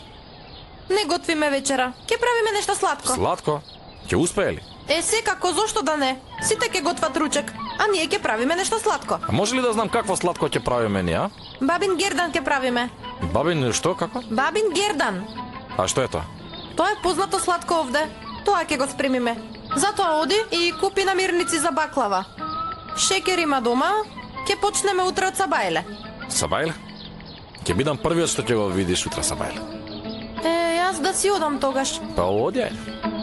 Не готвиме вечера. Ќе правиме нешто сладко. Сладко? Ќе успее ли? Секако, зошто да не? Сите ќе готват ручек, а ние ќе правиме нешто сладко. А може ли да знам какво сладко ќе правиме ние, Бабин гердан ќе правиме. Бабин што, како? Бабин гердан. А што е тоа? Тоа е познато сладко овде. Тоа ќе го спремиме. Затоа оди и купи намирници за баклава. Шекер има дома, ќе почнеме утре од сабајле. Сабајле? Ќе бидам првиот што ќе го видиш утре сабајле. Јас да си одам тогаш. Па оди, ајде.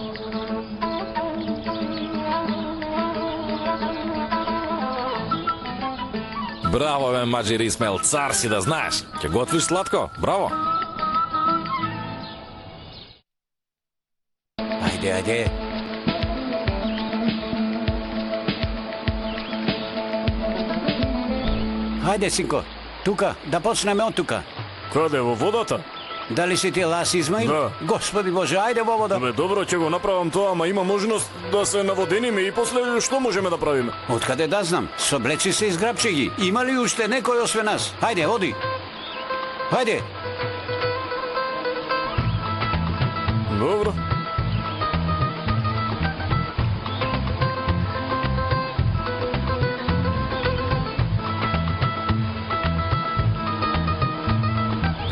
Браво бе, Маџи Исмаил, цар си да знаеш. Ќе готвиш сладко, браво. Ајде. Ајде, синко, тука, да почнеме од тука. Каде, во водата? Дали си ти Лас Измаил? Да. Господи Боже, ајде во вода. Бе, добро, ќе го направам тоа, ама има можност да се наводениме и после што можеме да правиме? Откаде да знам? Соблечи се и зграбчи ги. Има ли уште некој освен нас? Ајде, оди. Ајде. Добро.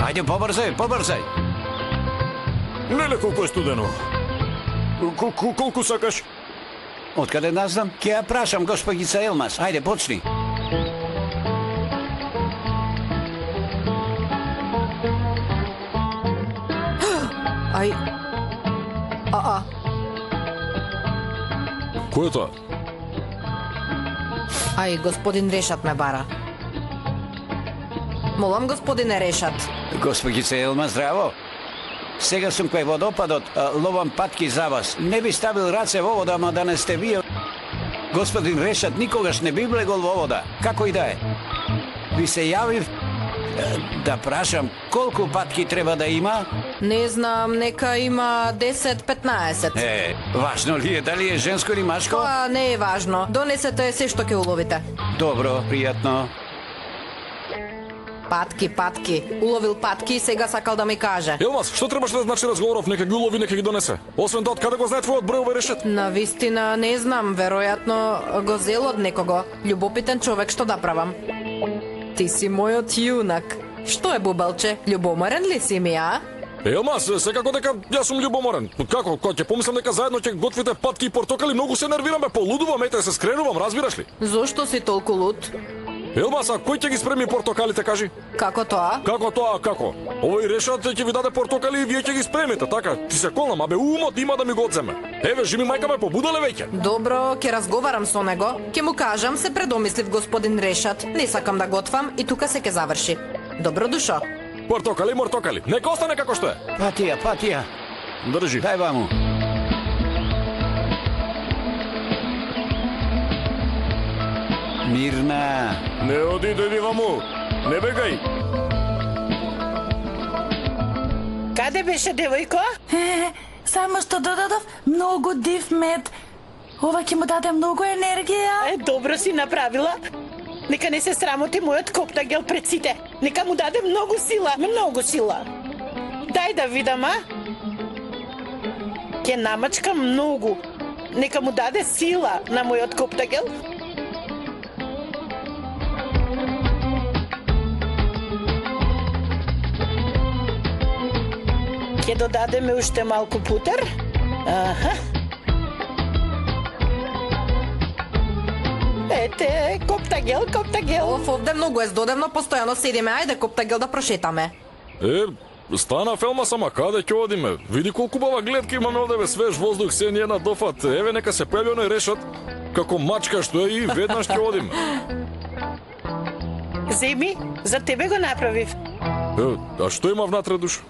Ајде, побрзај. Леле, колку е студено. Колку сакаш? Откаде да знам? Ќе ја прашам госпогица Елмас. Ајде, почни. Ај... Кој е тоа? Ај, господин Решат ме бара. Молам, господине Решат. Госпогица Елма, здраво. Сега сум кај водопадот, ловам патки за вас. Не би ставил раце во вода, ама да не сте вие. Господин Решат никогаш не би влегол во вода. Како и да е. Ви се јавив да прашам колку патки треба да има? Не знам, нека има 10-15. Важно ли е дали е женско или машко? Тоа не е важно. Донесете се што ќе уловите. Добро, пријатно. Патки. Уловил патки и сега сакал да ми каже. Елмас, што требаше да значи разговоров? Нека ги улови, нека ги донесе. Освен тоа, откаде го знае твојот број овој Решет? Навистина не знам, веројатно го зел од некого. Љубопитен човек, што да правам? Ти си мојот јунак. Што е, бубалче? Љубоморен ли си ми, а? Елмас, секако дека јас сум љубоморен. Како? Ќе помислам дека заедно ќе готвите патки и портокали, многу се нервирам, бе, полудувам, ете, се скренувам, разбираш ли? Зошто си толку луд? Елмас, а кој ќе ги спреми портокалите, кажи? Како тоа? Како? Овој Решат ќе ви даде портокали и вие ќе ги спремите, така? Ти се колнам, абе умот има да ми го одземе. Еве, жими мајка ме побудале веќе. Добро, ќе разговарам со него. Ќе му кажам, се предомислив господин Решат. Не сакам да готвам и тука се ќе заврши. Добро душо. Портокали, нека остане како што е. Патија. Држи. Дај ваму. Мирна. Не оди, дојди ваму. Не бегај. Каде беше, девојко? Само што додадов многу див мед. Ова ќе му даде многу енергија. Добро си направила. Нека не се срамоти мојот коптагел пред сите. Нека му даде многу сила. Дај да видам, а? Ќе намачкам многу. Нека му даде сила на мојот коптагел. Ќе додадеме уште малку путер. Аха. Ете, коптагел. Овде многу е здодевно, постојано седиме. Ајде, коптагел, да прошетаме. Стана Фелма, сама каде ќе одиме? Види колку бава гледка имаме одеве, свеж воздух, се ни една дофат. Еве, нека се појави оној Решат, како мачка што е и веднаш ќе одиме. Земи, за тебе го направив. А што има внатре, душ?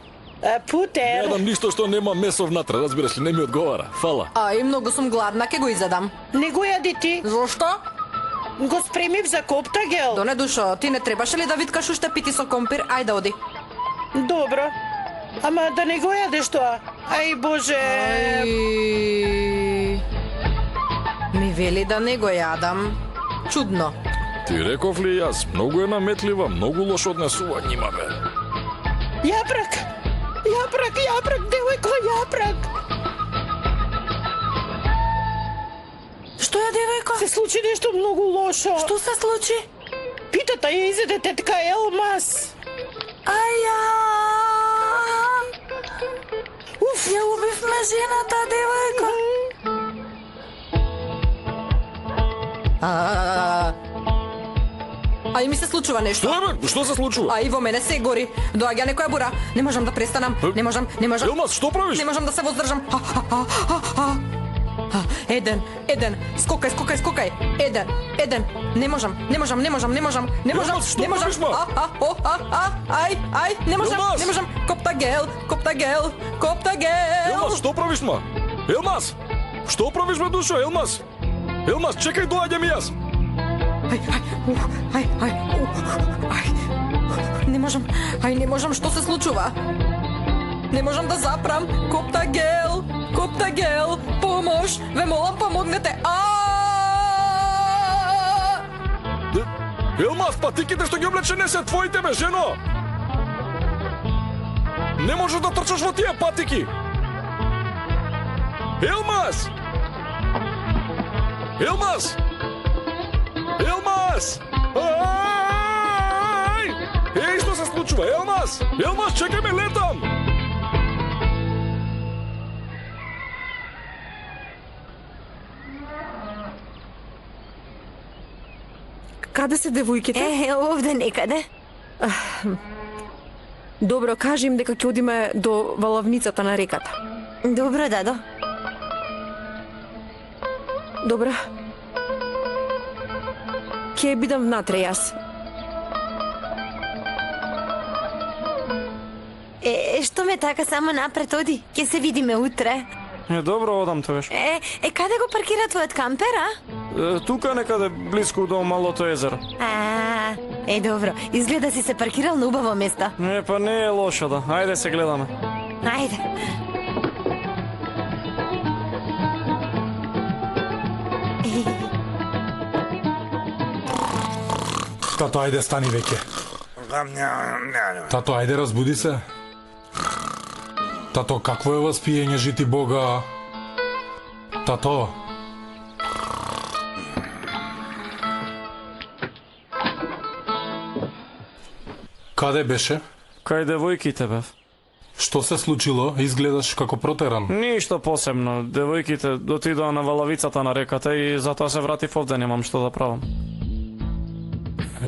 Путер. Јадам ништо што нема месо внатре, разбираш ли, не ми одговара. Фала. Ај, многу сум гладна, ќе го изедам. Не го јади ти. Зошто? Го спремив за коптагел. Доне душо, ти не требаше ли да виткаш уште пити со компир? Ајде, оди. Добро. Ама да не го јадеш тоа. Ај, Боже. Ми вели да не го јадам. Чудно. Ти реков ли јас, многу е наметлива, многу лошо однесување има, бе. Јапрак, девојко, јапрак. Што е, девојко? Се случи нешто многу лошо. Што се случи? Питата ја изеде тетка Елмас. Аја! Уф, ја убивме жената, девојко. Ај, ми се случува нешто. Што се случува? Ај, во мене се гори. Доаѓа некоја бура. Не можам да престанам. Не можам. Елмас, што правиш? Не можам да се воздржам. Еден, скокај. Еден. Не можам. Ај, не можам. Коптагел. Елмаз, што правиш, ма? Елмаз! Што правиш, ме душо, Елмаз? Елмаз, чекај, доаѓам и јас. Не можам, што се случува? Не можам да запрам. Коптагел, помош, ве молам, помогнете. Елмаз, патиките што ги облече не се твоите, бе, жено! Не можеш да трчаш во тие патики! Елмаз! Еј, што се случува? Елмаз, чекај ме, летам! Каде се девојките? Овде некаде. Добро, кажи им дека ќе одиме до валавницата на реката. Добро, дадо. Добро. Ќе бидам внатре јас. Што ме така само напред оди? Ќе се видиме утре. Добро, одам тогаш. Каде го паркира твојот кампер, а? Тука некаде близко до малото езеро. Добро. Изгледа си се паркирал на убаво место. Па не е лошо, да. Ајде се гледаме. Ајде. Тато, ајде, стани веќе. Тато, ајде, разбуди се. Тато, какво е воспиење, жити Бога? Тато. Каде беше? Кај девојките бев. Што се случило? Изгледаш како протеран. Ништо посебно. Девојките дотидоа на валавицата на реката и затоа се вратив овде, немам што да правам.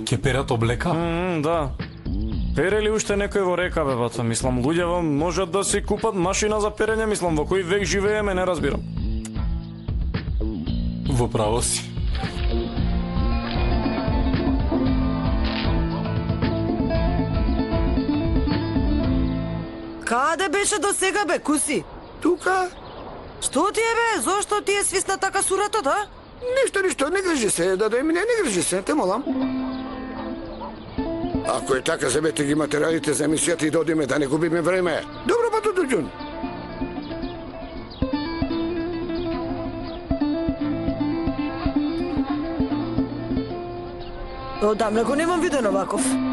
Ке перат облека? Да. Перели уште некој во река, бе, бато. Мислам, луѓе можат да си купат машина за перење, мислам, во кој век живееме, не разбирам. Во право си. Каде беше до сега, бе, куси? Тука? Што ти е, бе? Зошто ти е свисна така суратот, а? Ништо, не грижи се, даде ми, не грижи се, те молам. Ако е така, земете ги материалите за емисијата и да одиме, да не губиме време. Добро, па Дуѓун. Одамна го немам виден оваков.